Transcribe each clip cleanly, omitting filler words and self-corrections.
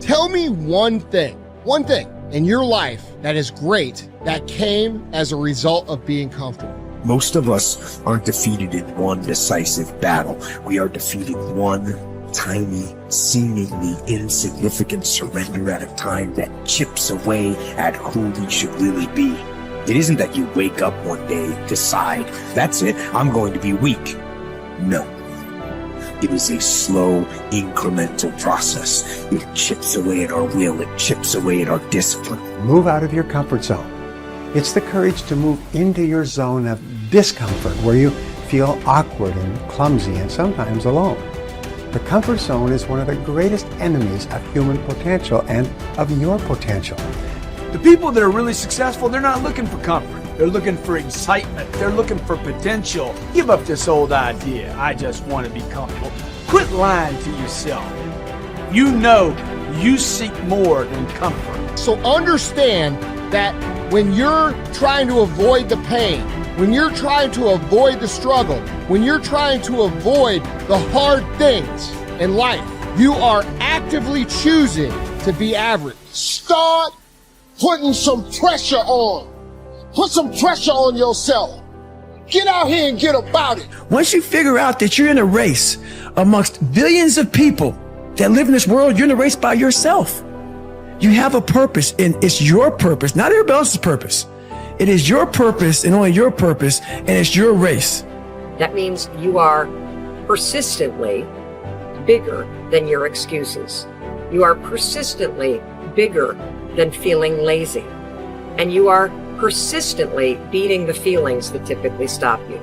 Tell me one thing in your life that is great that came as a result of being comfortable. Most of us aren't defeated in one decisive battle. We are defeated one tiny, seemingly insignificant surrender at a time that chips away at who we should really be. It isn't that you wake up one day, decide, that's it, I'm going to be weak. No. It is a slow, incremental process. It chips away at our will. It chips away at our discipline. Move out of your comfort zone. It's the courage to move into your zone of discomfort where you feel awkward and clumsy and sometimes alone. The comfort zone is one of the greatest enemies of human potential and of your potential. The people that are really successful, they're not looking for comfort. They're looking for excitement. They're looking for potential. Give up this old idea, I just want to be comfortable. Quit lying to yourself. You know you seek more than comfort. So understand that when you're trying to avoid the pain, when you're trying to avoid the struggle, when you're trying to avoid the hard things in life, you are actively choosing to be average. Start putting some pressure on. Put some pressure on yourself. Get out here and get about it. Once you figure out that you're in a race amongst billions of people that live in this world, you're in a race by yourself. You have a purpose, and it's your purpose, not everybody else's purpose. It is your purpose and only your purpose, and it's your race. That means you are persistently bigger than your excuses. You are persistently bigger than feeling lazy. And you are persistently beating the feelings that typically stop you.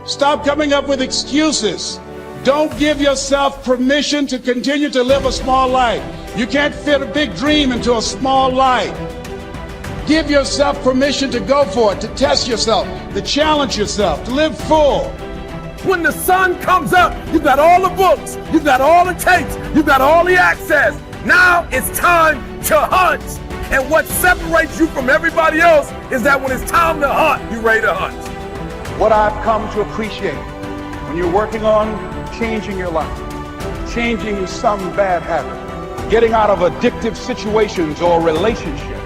Stop coming up with excuses. Don't give yourself permission to continue to live a small life. You can't fit a big dream into a small life. Give yourself permission to go for it, to test yourself, to challenge yourself, to live full. When the sun comes up, you've got all the books, you've got all the tapes, you've got all the access. Now it's time to hunt. And what separates you from everybody else is that when it's time to hunt, you're ready to hunt. What I've come to appreciate when you're working on changing your life, changing some bad habit, getting out of addictive situations or relationships,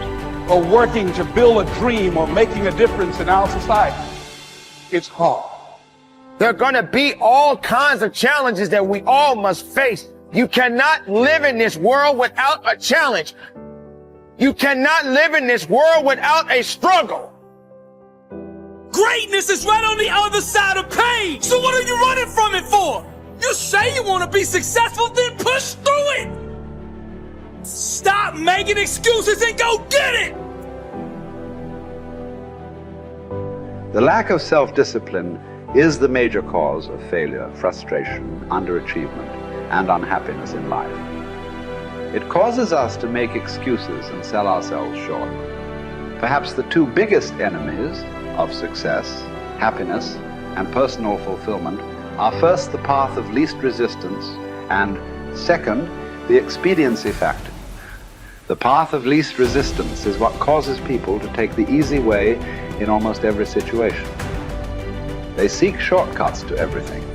or working to build a dream or making a difference in our society, it's hard. There are going to be all kinds of challenges that we all must face. You cannot live in this world without a challenge. You cannot live in this world without a struggle. Greatness is right on the other side of pain. So what are you running from it for? You say you want to be successful, then push through it. Stop making excuses and go get it. The lack of self-discipline is the major cause of failure, frustration, underachievement, and unhappiness in life. It causes us to make excuses and sell ourselves short. Perhaps the two biggest enemies of success, happiness, and personal fulfillment are first the path of least resistance and second, the expediency factor. The path of least resistance is what causes people to take the easy way in almost every situation. They seek shortcuts to everything.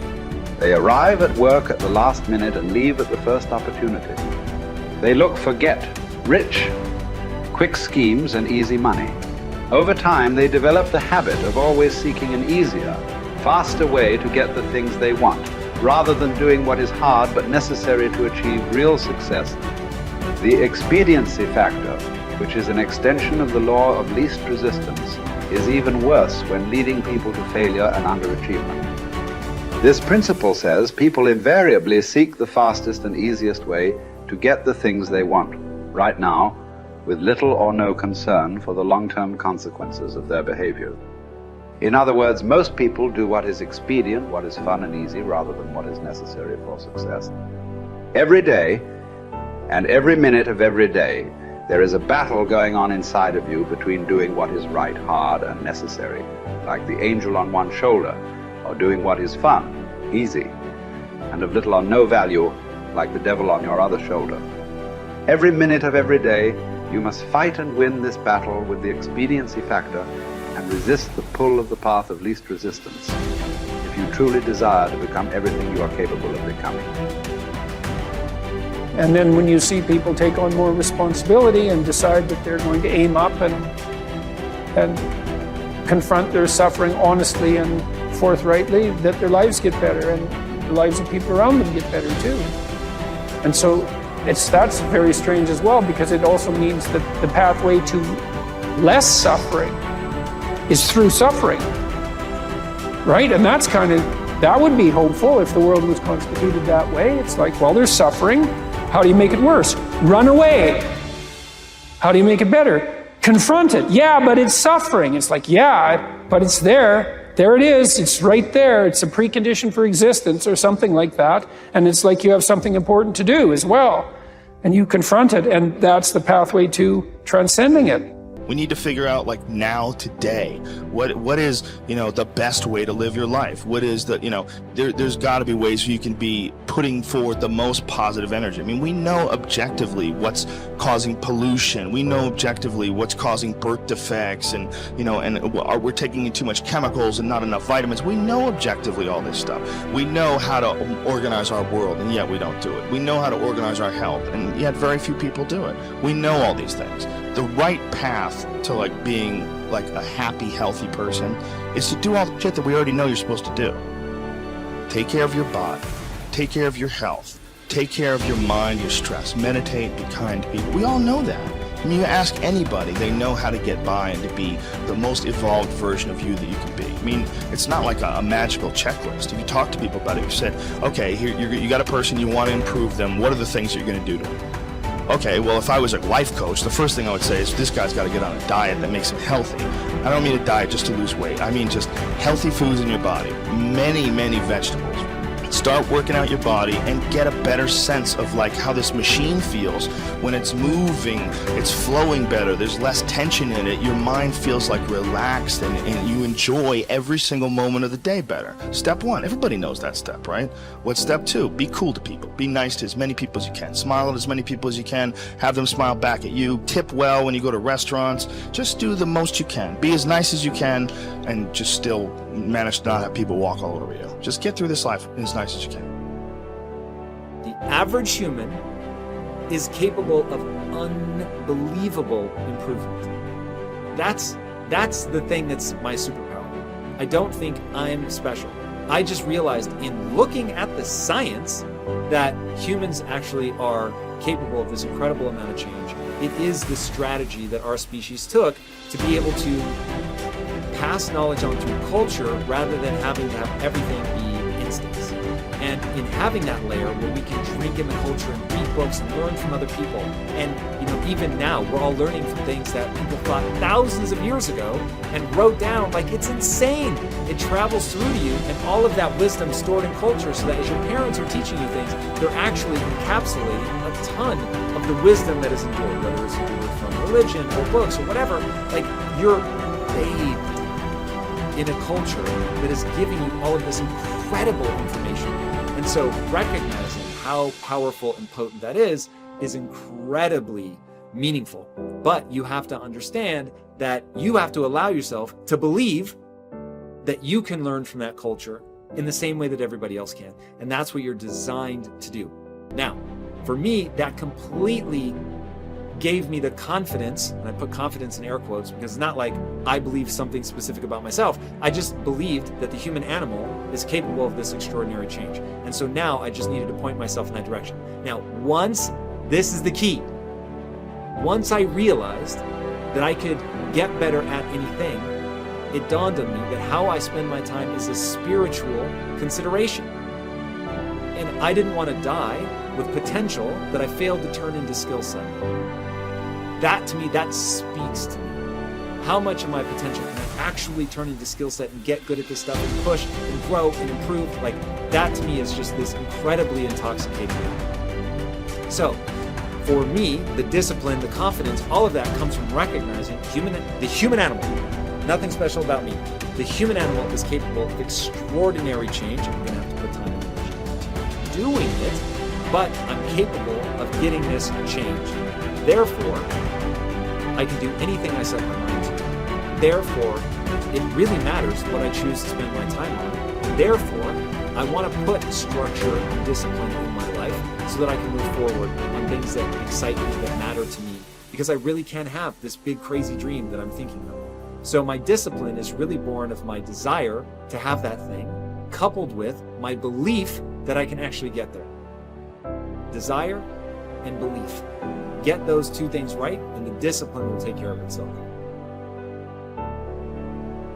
They arrive at work at the last minute and leave at the first opportunity. They look for get-rich, quick schemes and easy money. Over time, they develop the habit of always seeking an easier, faster way to get the things they want, rather than doing what is hard but necessary to achieve real success. The expediency factor, which is an extension of the law of least resistance, is even worse when leading people to failure and underachievement. This principle says people invariably seek the fastest and easiest way to get the things they want, right now, with little or no concern for the long-term consequences of their behavior. In other words, most people do what is expedient, what is fun and easy, rather than what is necessary for success. Every day, and every minute of every day, there is a battle going on inside of you between doing what is right, hard, and necessary, like the angel on one shoulder, or doing what is fun, easy, and of little or no value, like the devil on your other shoulder. Every minute of every day, you must fight and win this battle with the expediency factor and resist the pull of the path of least resistance if you truly desire to become everything you are capable of becoming. And then when you see people take on more responsibility and decide that they're going to aim up and confront their suffering honestly and forthrightly, that their lives get better and the lives of people around them get better too. And so that's very strange as well, because it also means that the pathway to less suffering is through suffering, right? And that would be hopeful if the world was constituted that way. It's like, well, there's suffering. How do you make it worse? Run away. How do you make it better? Confront it. Yeah, but it's suffering. It's like, yeah, but it's there. There it is. It's right there. It's a precondition for existence or something like that. And it's like you have something important to do as well. And you confront it, and that's the pathway to transcending it. We need to figure out, like, now, today, what is, the best way to live your life? What is there's got to be ways you can be putting forward the most positive energy. I mean, we know objectively what's causing pollution. We know objectively what's causing birth defects, and we're taking in too much chemicals and not enough vitamins. We know objectively all this stuff. We know how to organize our world, and yet we don't do it. We know how to organize our health, and yet very few people do it. We know all these things. The right path to being a happy, healthy person is to do all the shit that we already know you're supposed to do. Take care of your body, take care of your health, take care of your mind, your stress, meditate, be kind to people. We all know that. I mean, you ask anybody, they know how to get by and to be the most evolved version of you that you can be. I mean, it's not like a magical checklist. If you talk to people about it, you said, okay, here you got a person, you want to improve them, what are the things you're going to do to them? Okay, well, if I was a life coach, the first thing I would say is this guy's got to get on a diet that makes him healthy. I don't mean a diet just to lose weight. I mean just healthy foods in your body, many, many vegetables. Start working out your body and get a better sense of how this machine feels when it's moving, it's flowing better, there's less tension in it, your mind feels relaxed and you enjoy every single moment of the day better. Step 1, everybody knows that step, right? What's step 2? Be cool to people. Be nice to as many people as you can. Smile at as many people as you can. Have them smile back at you. Tip well when you go to restaurants. Just do the most you can. Be as nice as you can and just still manage to not have people walk all over you. Just get through this life as nice as you can. The average human is capable of unbelievable improvement. That's the thing that's my superpower. I don't think I'm special. I just realized in looking at the science that humans actually are capable of this incredible amount of change. It is the strategy that our species took to be able to pass knowledge on through culture rather than having to have everything be instincts. And in having that layer where we can drink in the culture and read books and learn from other people, and even now we're all learning from things that people thought thousands of years ago and wrote down. It's insane. It travels through to you, and all of that wisdom stored in culture, so that as your parents are teaching you things, they're actually encapsulating a ton of the wisdom that is endured, whether it's endured from religion or books or whatever. You're bathed in a culture that is giving you all of this incredible information. And so recognizing how powerful and potent that is incredibly meaningful. But you have to understand that you have to allow yourself to believe that you can learn from that culture in the same way that everybody else can. And that's what you're designed to do. Now, for me, that completely gave me the confidence, and I put confidence in air quotes because it's not like I believe something specific about myself. I just believed that the human animal is capable of this extraordinary change. And so now I just needed to point myself in that direction. Now, this is the key. Once I realized that I could get better at anything, it dawned on me that how I spend my time is a spiritual consideration. And I didn't want to die with potential that I failed to turn into skill set. That to me, that speaks to me. How much of my potential can I actually turn into skill set and get good at this stuff and push and grow and improve? That to me is just this incredibly intoxicating thing. So for me, the discipline, the confidence, all of that comes from recognizing the human animal. Nothing special about me. The human animal is capable of extraordinary change. I'm going to have to put time and energy into doing it, but I'm capable of getting this change. Therefore, I can do anything I set my mind to. Therefore, it really matters what I choose to spend my time on. Therefore, I want to put structure and discipline in my life so that I can move forward on things that excite me, that matter to me, because I really can have this big crazy dream that I'm thinking of. So my discipline is really born of my desire to have that thing, coupled with my belief that I can actually get there. Desire and belief. Get those two things right, and the discipline will take care of itself.